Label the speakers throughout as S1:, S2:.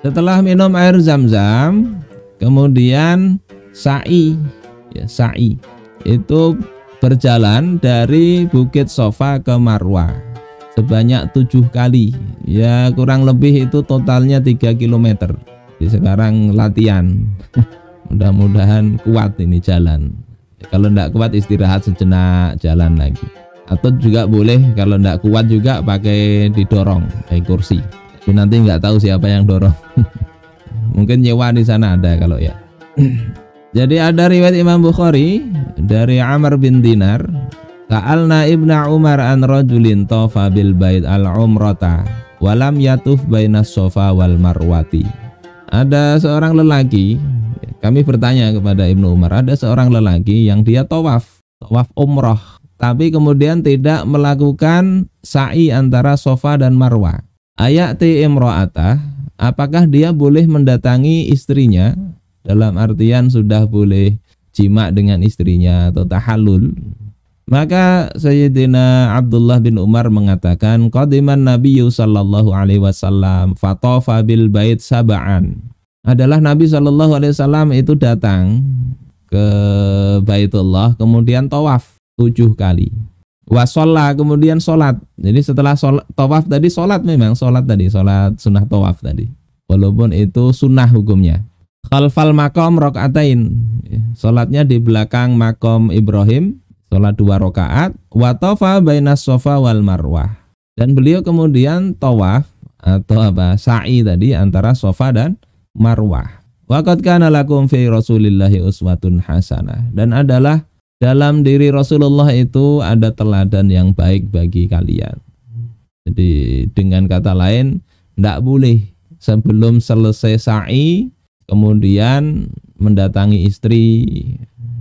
S1: Setelah minum air zam-zam, kemudian sa'i, ya, sa'i itu berjalan dari Bukit Sofa ke Marwah sebanyak 7 kali, ya kurang lebih itu totalnya 3 km. Jadi sekarang latihan, mudah-mudahan kuat ini jalan. Kalau enggak kuat istirahat sejenak, jalan lagi. Atau juga boleh kalau enggak kuat juga pakai didorong, pakai kursi. Tapi nanti enggak tahu siapa yang dorong. Mungkin nyewa di sana ada kalau ya. Jadi ada riwayat Imam Bukhari dari Amr bin Dinar, Sa'alna Ibna Umar an rajulin tafa bil bait al-umrata walam yatuf bainas sofa wal marwati. Ada seorang lelaki, kami bertanya kepada Ibnu Umar, ada seorang lelaki yang dia tawaf umroh, tapi kemudian tidak melakukan sa'i antara Sofa dan Marwah. Ayati imro'atah, apakah dia boleh mendatangi istrinya, dalam artian sudah boleh jima dengan istrinya atau tahallul? Maka Sayyidina Abdullah bin Umar mengatakan, qadiman Nabiyyu sallallahu alaihi wasallam fatafa bil bait sab'an. Adalah Nabi sallallahu alaihi wasallam itu datang ke Baitullah kemudian tawaf 7 kali. Wa shalla, kemudian salat. Jadi setelah tawaf tadi salat, memang salat tadi, salat sunah tawaf tadi. Walaupun itu sunnah hukumnya. Khalfal maqam rakaatain. Salatnya di belakang makom Ibrahim, salat 2 rakaat, wa tafa bainas Sofa wal Marwah. Dan beliau kemudian tawaf atau sa'i tadi antara Sofa dan Marwah. Wa qad kana lakum fi Rasulillahi uswatun hasanah. Dan adalah dalam diri Rasulullah itu ada teladan yang baik bagi kalian. Jadi dengan kata lain, tidak boleh sebelum selesai sa'i kemudian mendatangi istri,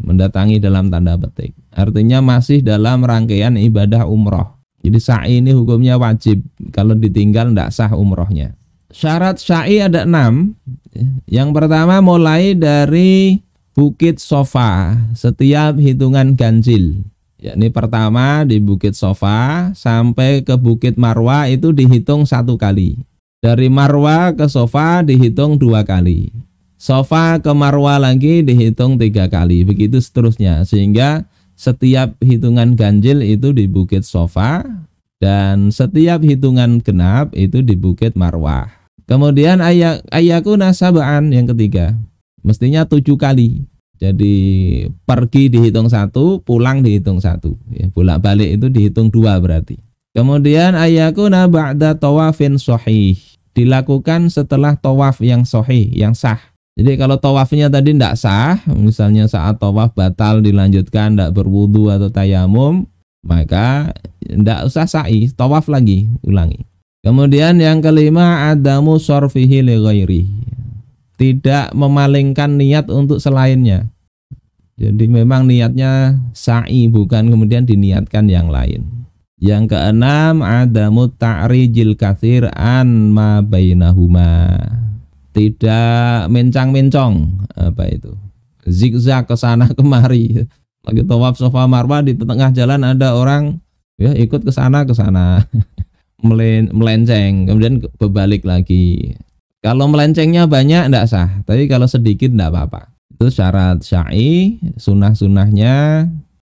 S1: mendatangi dalam tanda petik. Artinya masih dalam rangkaian ibadah umroh. Jadi sa'i ini hukumnya wajib, kalau ditinggal tidak sah umrohnya. Syarat sa'i ada 6. Yang pertama mulai dari Bukit Sofa setiap hitungan ganjil. Yakni pertama di Bukit Sofa sampai ke Bukit Marwah itu dihitung 1 kali. Dari Marwah ke Sofa dihitung 2 kali. Sofa ke Marwah lagi dihitung 3 kali. Begitu seterusnya. Sehingga setiap hitungan ganjil itu di Bukit Sofa dan setiap hitungan genap itu di Bukit Marwah. Kemudian ayakuna sab'an yang ketiga. Mestinya 7 kali. Jadi pergi dihitung 1, pulang dihitung 1. Ya, bolak-balik itu dihitung 2 berarti. Kemudian ayakuna ba'da tawafin sahih. Dilakukan setelah tawaf yang sahih, yang sah. Jadi kalau tawafnya tadi tidak sah, misalnya saat tawaf batal dilanjutkan, tidak berwudu atau tayamum, maka tidak usah sa'i, tawaf lagi, ulangi. Kemudian yang kelima, adamu sorfihi li ghairi. Tidak memalingkan niat untuk selainnya. Jadi memang niatnya sa'i, bukan kemudian diniatkan yang lain. Yang keenam, adamu ta'rijil katsir an ma bainahuma. Tidak mencang-mencong, apa itu, zigzag ke sana kemari. Lagi tawaf Sofa Marwah di tengah jalan ada orang ya ikut ke sana melenceng, kemudian berbalik lagi. Kalau melencengnya banyak tidak sah, tapi kalau sedikit tidak apa-apa. Itu syarat sa'i, sunnah-sunnahnya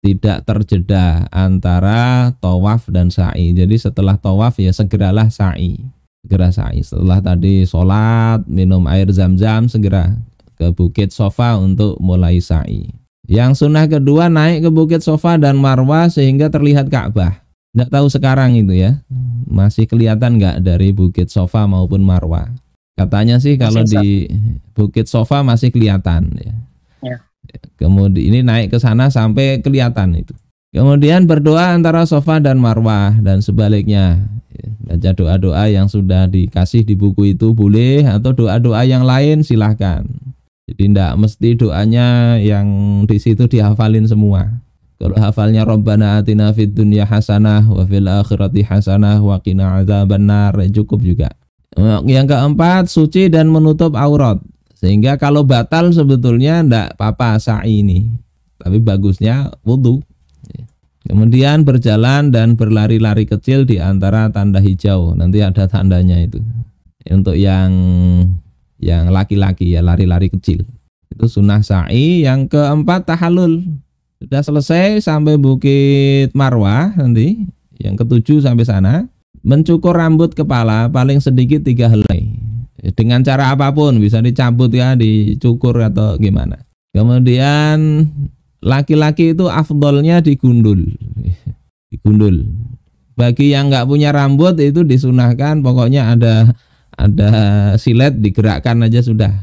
S1: tidak terjeda antara tawaf dan sa'i. Jadi setelah tawaf ya segeralah sa'i. Segera sa'i. Setelah tadi sholat, minum air zam-zam, segera ke Bukit Sofa untuk mulai sa'i. Yang sunnah kedua naik ke Bukit Sofa dan Marwah sehingga terlihat Ka'bah. Tidak tahu sekarang itu ya, masih kelihatan nggak dari Bukit Sofa maupun Marwah? Katanya sih kalau di Bukit Sofa masih kelihatan ya. Ya. Kemudian ini naik ke sana sampai kelihatan itu. Kemudian berdoa antara Sofa dan Marwah dan sebaliknya. Baca doa-doa yang sudah dikasih di buku itu boleh, atau doa-doa yang lain silahkan. Jadi tidak mesti doanya yang di situ dihafalin semua. Kalau hafalnya Rabbana atina fid dunya hasanah wa fil akhirati hasanah wa qina adzabannar cukup juga. Yang keempat, suci dan menutup aurat. Sehingga kalau batal sebetulnya tidak apa-apa sa'i ini. Tapi bagusnya wudu. Kemudian berjalan dan berlari-lari kecil di antara tanda hijau. Nanti ada tandanya itu. Untuk yang yang laki-laki ya, lari-lari kecil. Itu sunnah sa'i. Yang keempat tahallul. Sudah selesai sampai Bukit Marwah nanti, yang ketujuh sampai sana, mencukur rambut kepala paling sedikit 3 helai. Dengan cara apapun, bisa dicabut ya, dicukur atau gimana. Kemudian laki-laki itu afdolnya digundul. Digundul. Bagi yang nggak punya rambut itu disunahkan, pokoknya ada silet digerakkan aja sudah.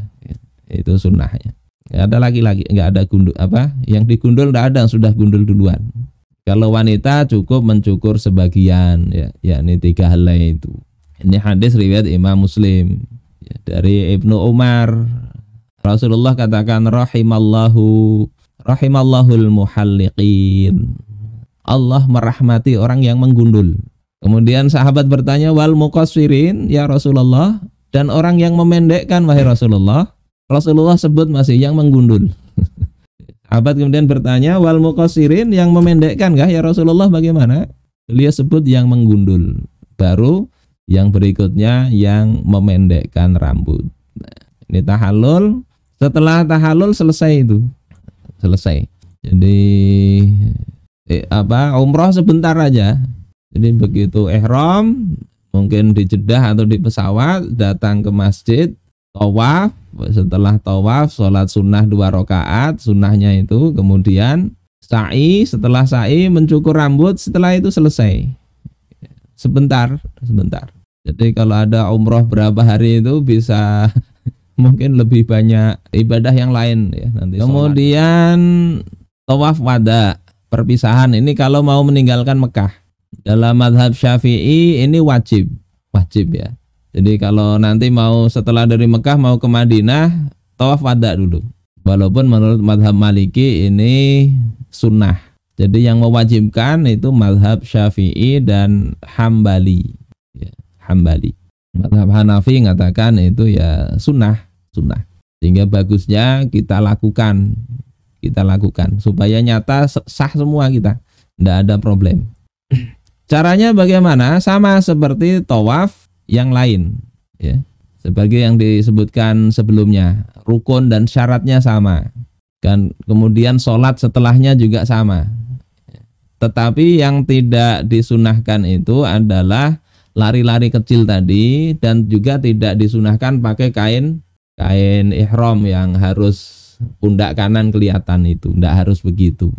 S1: Itu sunnahnya. Nggak ada laki-laki, nggak ada gundul yang digundul nggak ada, sudah gundul duluan. Kalau wanita cukup mencukur sebagian ya, yakni 3 helai itu. Ini hadis riwayat Imam Muslim ya, dari Ibnu Umar. Rasulullah katakan rahimallahul muhalliqin. Allah merahmati orang yang menggundul. Kemudian sahabat bertanya, wal muqassirin ya Rasulullah, dan orang yang memendekkan wahai Rasulullah. Rasulullah sebut masih yang menggundul. Sahabat kemudian bertanya, wal muqassirin, yang memendekkan kah ya Rasulullah, bagaimana? Beliau sebut yang menggundul. Baru yang berikutnya yang memendekkan rambut. Nah, ini tahallul. Setelah tahallul selesai itu. Selesai. Jadi umroh sebentar aja. Jadi begitu ihram, mungkin di Jeddah atau di pesawat, datang ke masjid, tawaf. Setelah tawaf, sholat sunnah 2 rakaat, sunnahnya itu. Kemudian sa'i, setelah sa'i mencukur rambut, setelah itu selesai. Sebentar. Jadi kalau ada umroh berapa hari itu bisa mungkin lebih banyak ibadah yang lain ya nanti. Kemudian tawaf wada, perpisahan, ini kalau mau meninggalkan Mekah. Dalam mazhab Syafi'i ini wajib ya. Jadi kalau nanti mau setelah dari Mekah mau ke Madinah, tawaf wada dulu. Walaupun menurut mazhab Maliki ini sunnah. Jadi yang mewajibkan itu mazhab Syafi'i dan Hambali. Ya, Hambali. Mazhab Hanafi mengatakan itu ya sunnah. Sehingga bagusnya kita lakukan supaya nyata sah semua kita. Tidak ada problem. Caranya bagaimana? Sama seperti tawaf yang lain ya. Sebagai yang disebutkan sebelumnya, rukun dan syaratnya sama. Dan kemudian sholat setelahnya juga sama. Tetapi yang tidak disunahkan itu adalah lari-lari kecil tadi, dan juga tidak disunahkan pakai kain ihram yang harus pundak kanan kelihatan itu. Tidak harus begitu.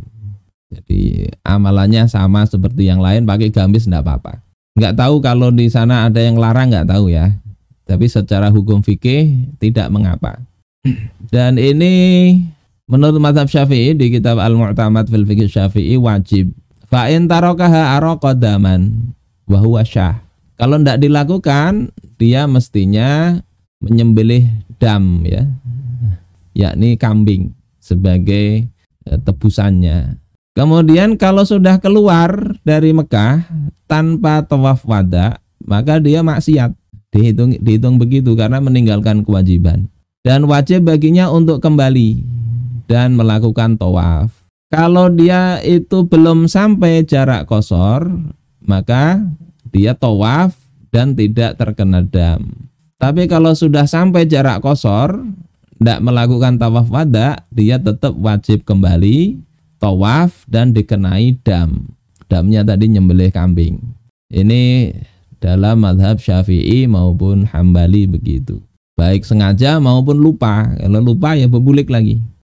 S1: Jadi amalannya sama seperti yang lain, pakai gamis enggak apa-apa. Enggak tahu kalau di sana ada yang larang, enggak tahu ya. Tapi secara hukum fikih tidak mengapa. Dan ini menurut mazhab Syafi'i di kitab Al-Mu'tamad fil Fiqh Syafi'i wajib. Fa in tarakaha araqadaman wa huwa syah. Kalau enggak dilakukan, dia mestinya menyembelih dam ya. Yakni kambing sebagai tebusannya. Kemudian kalau sudah keluar dari Mekah tanpa tawaf wada, maka dia maksiat. Dihitung begitu karena meninggalkan kewajiban. Dan wajib baginya untuk kembali dan melakukan tawaf. Kalau dia itu belum sampai jarak qashar, maka dia tawaf dan tidak terkena dam. Tapi kalau sudah sampai jarak qashar, tidak melakukan tawaf wada, dia tetap wajib kembali, tawaf dan dikenai dam. Damnya tadi nyembelih kambing. Ini dalam mazhab Syafi'i maupun Hambali begitu. Baik sengaja maupun lupa. Kalau lupa ya bebulik lagi.